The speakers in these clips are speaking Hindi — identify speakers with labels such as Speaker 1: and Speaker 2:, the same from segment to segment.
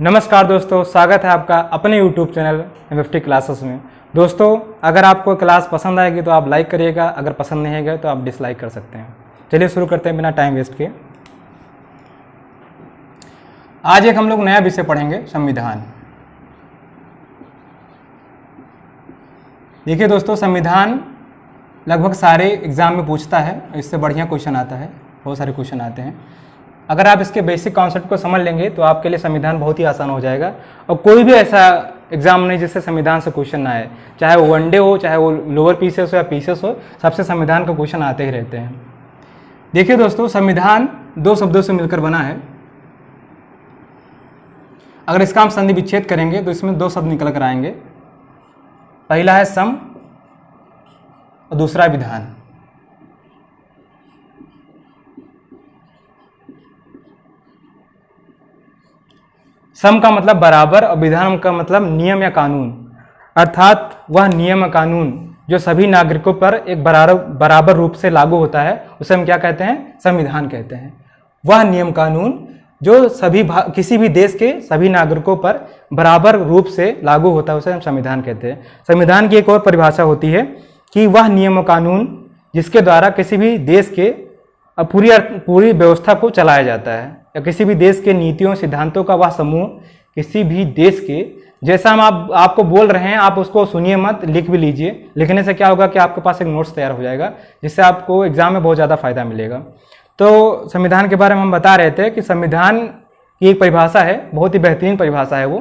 Speaker 1: नमस्कार दोस्तों, स्वागत है आपका अपने YouTube चैनल MFT क्लासेस में। दोस्तों, अगर आपको क्लास पसंद आएगी तो आप लाइक करिएगा, अगर पसंद नहीं आएगा तो आप डिसलाइक कर सकते हैं। चलिए शुरू करते हैं बिना टाइम वेस्ट किए। आज एक हम लोग नया विषय पढ़ेंगे, संविधान। देखिए दोस्तों, संविधान लगभग सारे एग्जाम में पूछता है, इससे बढ़िया क्वेश्चन आता है, बहुत सारे क्वेश्चन आते हैं। अगर आप इसके बेसिक कॉन्सेप्ट को समझ लेंगे तो आपके लिए संविधान बहुत ही आसान हो जाएगा। और कोई भी ऐसा एग्जाम नहीं जिससे संविधान से क्वेश्चन ना आए, चाहे वो वनडे हो, चाहे वो लोअर पीसीएस हो या पीसीएस हो, सबसे संविधान का क्वेश्चन आते ही रहते हैं। देखिए दोस्तों, संविधान दो शब्दों से मिलकर बना है। अगर इसका हम संधि विच्छेद करेंगे तो इसमें दो शब्द निकल कर आएंगे। पहला है सम और दूसरा विधान। सम का मतलब बराबर और विधान का मतलब नियम या कानून, अर्थात वह नियम कानून जो सभी नागरिकों पर एक बराबर रूप से लागू होता है, उसे हम क्या कहते हैं? संविधान कहते हैं। वह नियम कानून जो किसी भी देश के सभी नागरिकों पर बराबर रूप से लागू होता है, उसे हम संविधान कहते हैं। संविधान की एक और परिभाषा होती है कि वह नियम कानून जिसके द्वारा किसी भी देश के पूरी व्यवस्था को चलाया जाता है, या किसी भी देश के नीतियों सिद्धांतों का वह समूह किसी भी देश के, जैसा हम आपको बोल रहे हैं आप उसको सुनिए मत, लिख भी लीजिए। लिखने से क्या होगा कि आपके पास एक नोट्स तैयार हो जाएगा, जिससे आपको एग्जाम में बहुत ज़्यादा फायदा मिलेगा। तो संविधान के बारे में हम बता रहे थे कि संविधान की एक परिभाषा है, बहुत ही बेहतरीन परिभाषा है वो,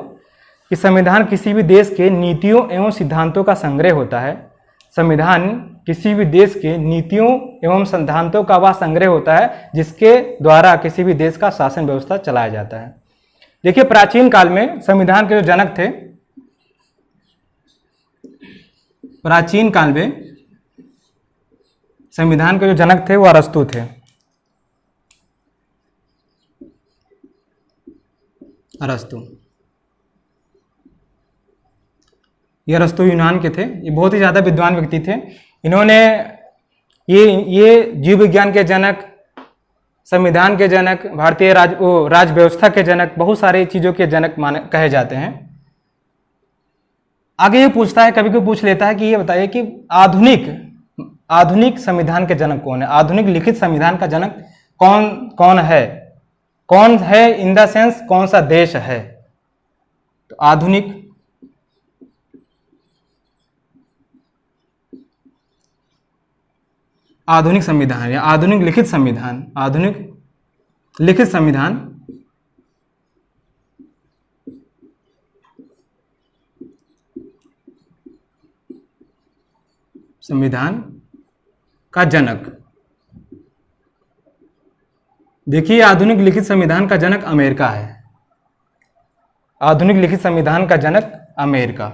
Speaker 1: कि संविधान किसी भी देश के नीतियों एवं सिद्धांतों का संग्रह होता है। संविधान किसी भी देश के नीतियों एवं सिद्धांतों का वह संग्रह होता है जिसके द्वारा किसी भी देश का शासन व्यवस्था चलाया जाता है। देखिए, प्राचीन काल में संविधान के जो जनक थे, प्राचीन काल में संविधान के जो जनक थे वो अरस्तु थे। अरस्तु, ये अरस्तु यूनान के थे। ये बहुत ही ज़्यादा विद्वान व्यक्ति थे। इन्होंने ये जीव विज्ञान के जनक, संविधान के जनक, भारतीय राज व्यवस्था के जनक, बहुत सारी चीज़ों के जनक कहे जाते हैं। आगे ये पूछता है, कभी कभी पूछ लेता है कि ये बताइए कि आधुनिक संविधान के जनक कौन है? आधुनिक लिखित संविधान का जनक कौन है? कौन है इन द सेंस कौन सा देश है? तो आधुनिक संविधान या आधुनिक लिखित संविधान, आधुनिक लिखित संविधान का जनक। देखिए, आधुनिक लिखित संविधान का जनक अमेरिका है। आधुनिक लिखित संविधान का जनक अमेरिका।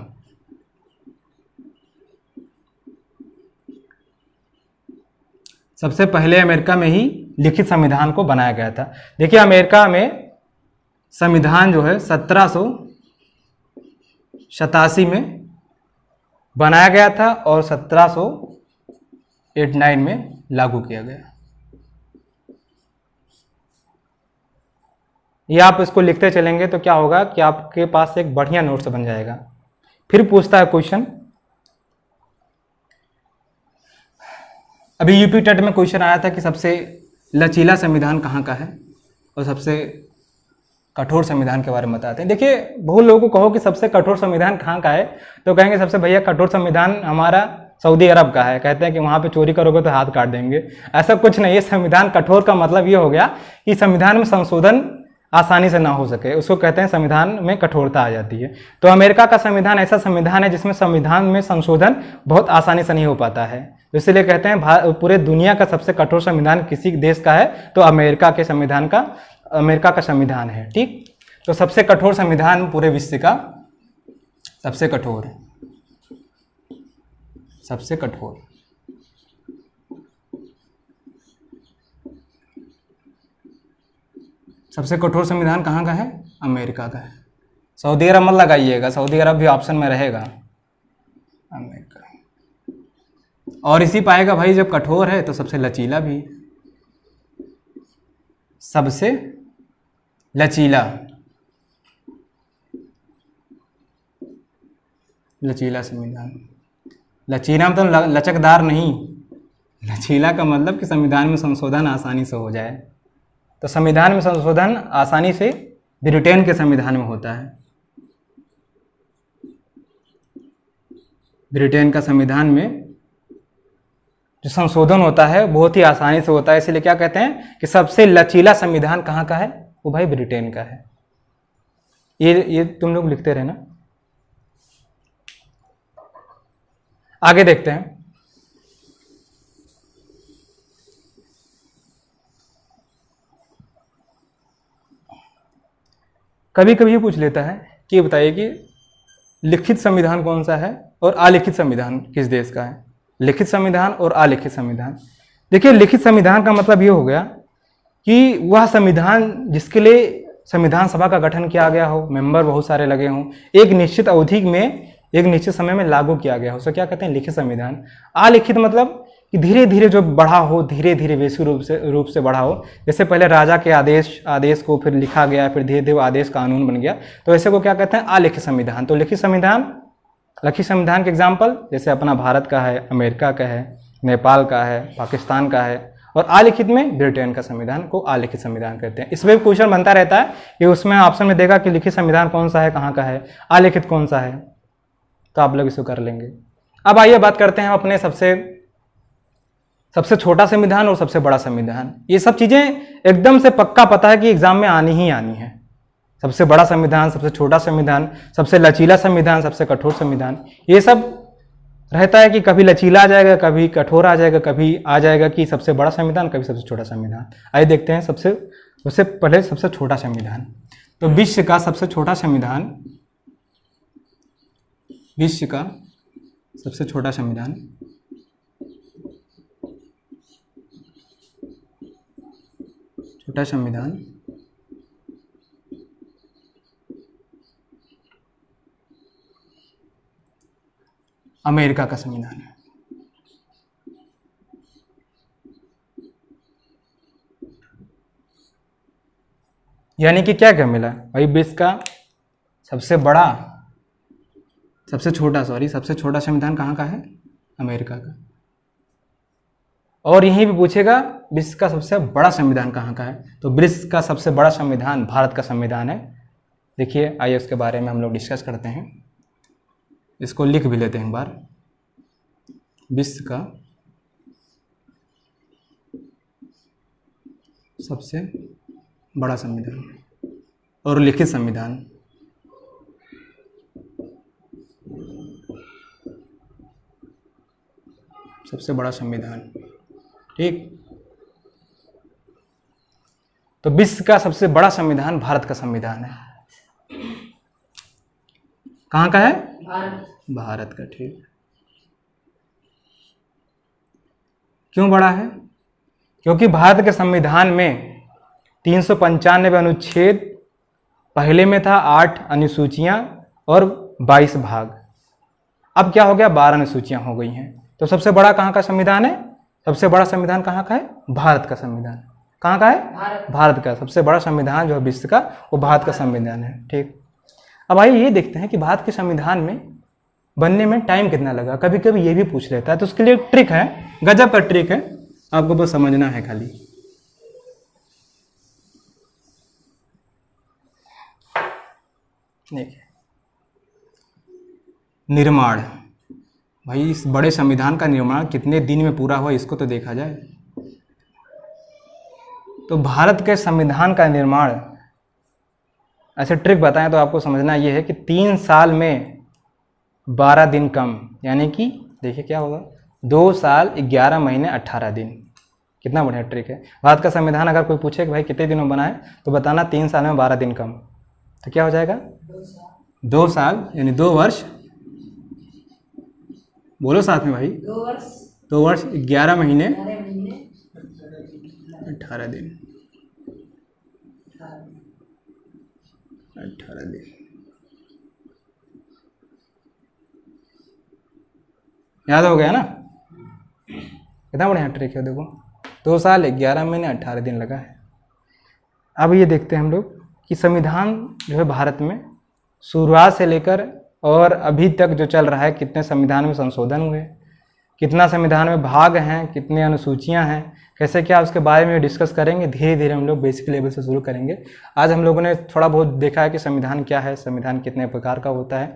Speaker 1: सबसे पहले अमेरिका में ही लिखित संविधान को बनाया गया था। देखिए, अमेरिका में संविधान जो है 1787 में बनाया गया था और 1789 में लागू किया गया। ये आप इसको लिखते चलेंगे तो क्या होगा कि आपके पास एक बढ़िया नोट्स बन जाएगा। फिर पूछता है क्वेश्चन, अभी यूपी टेट में क्वेश्चन आया था कि सबसे लचीला संविधान कहाँ का है और सबसे कठोर संविधान के बारे में बताते हैं। देखिए, बहुत लोगों को कहो कि सबसे कठोर संविधान कहाँ का है तो कहेंगे सबसे भैया कठोर संविधान हमारा सऊदी अरब का है। कहते हैं कि वहाँ पे चोरी करोगे तो हाथ काट देंगे। ऐसा कुछ नहीं है। संविधान कठोर का मतलब ये हो गया कि संविधान में संशोधन आसानी से ना हो सके, उसको कहते हैं संविधान में कठोरता आ जाती है। तो अमेरिका का संविधान ऐसा संविधान है जिसमें संविधान में संशोधन बहुत आसानी से नहीं हो पाता है, इसलिए कहते हैं पूरे दुनिया का सबसे कठोर संविधान किसी देश का है तो अमेरिका का संविधान है। ठीक, तो सबसे कठोर संविधान पूरे विश्व का सबसे कठोर संविधान कहाँ का है? अमेरिका का है। सऊदी अरब मत लगाइएगा, सऊदी अरब भी ऑप्शन में रहेगा। अमेरिका। और इसी पाएगा भाई, जब कठोर है तो सबसे लचीला भी, सबसे लचीला। लचीला संविधान, लचीला मतलब लचकदार नहीं, लचीला का मतलब कि संविधान में संशोधन आसानी से हो जाए। तो संविधान में संशोधन आसानी से ब्रिटेन के संविधान में होता है। ब्रिटेन का संविधान में जो संशोधन होता है बहुत ही आसानी से होता है, इसलिए क्या कहते हैं कि सबसे लचीला संविधान कहाँ का है, वो भाई ब्रिटेन का है। ये तुम लोग लिखते रहना। आगे देखते हैं। कभी कभी ये पूछ लेता है कि बताइए कि लिखित संविधान कौन सा है और अलिखित संविधान किस देश का है। लिखित संविधान और अलिखित संविधान। देखिए, लिखित संविधान का मतलब ये हो गया कि वह संविधान जिसके लिए संविधान सभा का गठन किया गया हो, मेंबर बहुत सारे लगे हों, एक निश्चित अवधि में एक निश्चित समय में लागू किया गया हो, उसे क्या कहते हैं, लिखित संविधान। अलिखित मतलब कि धीरे धीरे जो बढ़ा हो, धीरे धीरे वैश्विक रूप से बढ़ा हो। जैसे पहले राजा के आदेश को फिर लिखा गया, फिर धीरे धीरे आदेश कानून बन गया, तो ऐसे को क्या कहते हैं, अलिखित संविधान। तो लिखित संविधान के एग्जाम्पल जैसे अपना भारत का है, अमेरिका का है, नेपाल का है, पाकिस्तान का है। और अलिखित में ब्रिटेन का संविधान को अलिखित संविधान कहते हैं। इसमें क्वेश्चन बनता रहता है कि उसमें ऑप्शन में देगा कि लिखित संविधान कौन सा है, कहाँ का है, अलिखित कौन सा है, तो आप लोग इसको कर लेंगे। अब आइए बात करते हैं अपने सबसे छोटा संविधान और सबसे बड़ा संविधान। ये सब चीज़ें एकदम से पक्का पता है कि एग्जाम में आनी ही आनी है। सबसे बड़ा संविधान, सबसे छोटा संविधान, सबसे लचीला संविधान, सबसे कठोर संविधान, ये सब रहता है कि कभी लचीला आ जाएगा, कभी कठोर आ जाएगा, कभी आ जाएगा कि सबसे बड़ा संविधान, कभी सबसे छोटा संविधान। आइए देखते हैं सबसे पहले सबसे छोटा संविधान। तो विश्व का सबसे छोटा संविधान, विश्व का सबसे छोटा संविधान छोटा संविधान अमेरिका का संविधान है। यानी कि क्या क्या मिला भाई, विश्व का सबसे छोटा संविधान कहाँ का है, अमेरिका का। और यहीं भी पूछेगा विश्व का सबसे बड़ा संविधान कहाँ का है, तो विश्व का सबसे बड़ा संविधान भारत का संविधान है। देखिए, आइए उसके बारे में हम लोग डिस्कस करते हैं। इसको लिख भी लेते हैं एक बार। विश्व का सबसे बड़ा संविधान और लिखित संविधान, सबसे बड़ा संविधान, ठीक। तो विश्व का सबसे बड़ा संविधान भारत का संविधान है। कहाँ का है, भारत का, ठीक। क्यों बड़ा है, क्योंकि भारत के संविधान में 395 अनुच्छेद पहले में था, 8 अनुसूचियां और 22 भाग। अब क्या हो गया, 12 अनुसूचियां हो गई हैं। तो सबसे बड़ा कहाँ का संविधान है, सबसे बड़ा संविधान कहाँ का है, भारत का संविधान। कहाँ का है, भारत का। सबसे बड़ा संविधान जो है विश्व का, वो भारत का संविधान है, ठीक। अब आइए ये देखते हैं कि भारत के संविधान में बनने में टाइम कितना लगा। कभी कभी ये भी पूछ लेता है, तो उसके लिए एक ट्रिक है, गजब का ट्रिक है, आपको बस समझना है खाली। देखिए, निर्माण, भाई इस बड़े संविधान का निर्माण कितने दिन में पूरा हुआ, इसको तो देखा जाए। तो भारत के संविधान का निर्माण, ऐसे ट्रिक बताएं तो आपको समझना ये है कि 3 साल में 12 दिन कम, यानी कि देखिए क्या होगा, 2 साल 11 महीने 18 दिन। कितना बढ़िया ट्रिक है। भारत का संविधान अगर कोई पूछे कि भाई कितने दिनों बना है, तो बताना 3 साल में 12 दिन कम। तो क्या हो जाएगा, 2 साल यानी 2 वर्ष, बोलो साथ में भाई, 2 वर्ष 11 महीने 18 दिन, 18 दिन। याद हो गया ना, कितना बढ़िया ट्रिक है। देखो, 2 साल 11 महीने 18 दिन लगा है। अब ये देखते हैं हम लोग कि संविधान जो है भारत में शुरुआत से लेकर और अभी तक जो चल रहा है, कितने संविधान में संशोधन हुए, कितना संविधान में भाग हैं, कितनी अनुसूचियां हैं, कैसे क्या, उसके बारे में डिस्कस करेंगे। धीरे धीरे हम लोग बेसिक लेवल से शुरू करेंगे। आज हम लोगों ने थोड़ा बहुत देखा है कि संविधान क्या है, संविधान कितने प्रकार का होता है,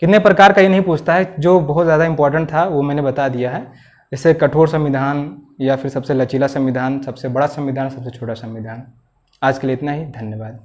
Speaker 1: कितने प्रकार का ये नहीं पूछता है, जो बहुत ज़्यादा इंपॉर्टेंट था वो मैंने बता दिया है। जैसे कठोर संविधान या फिर सबसे लचीला संविधान, सबसे बड़ा संविधान, सबसे छोटा संविधान। आज के लिए इतना ही, धन्यवाद।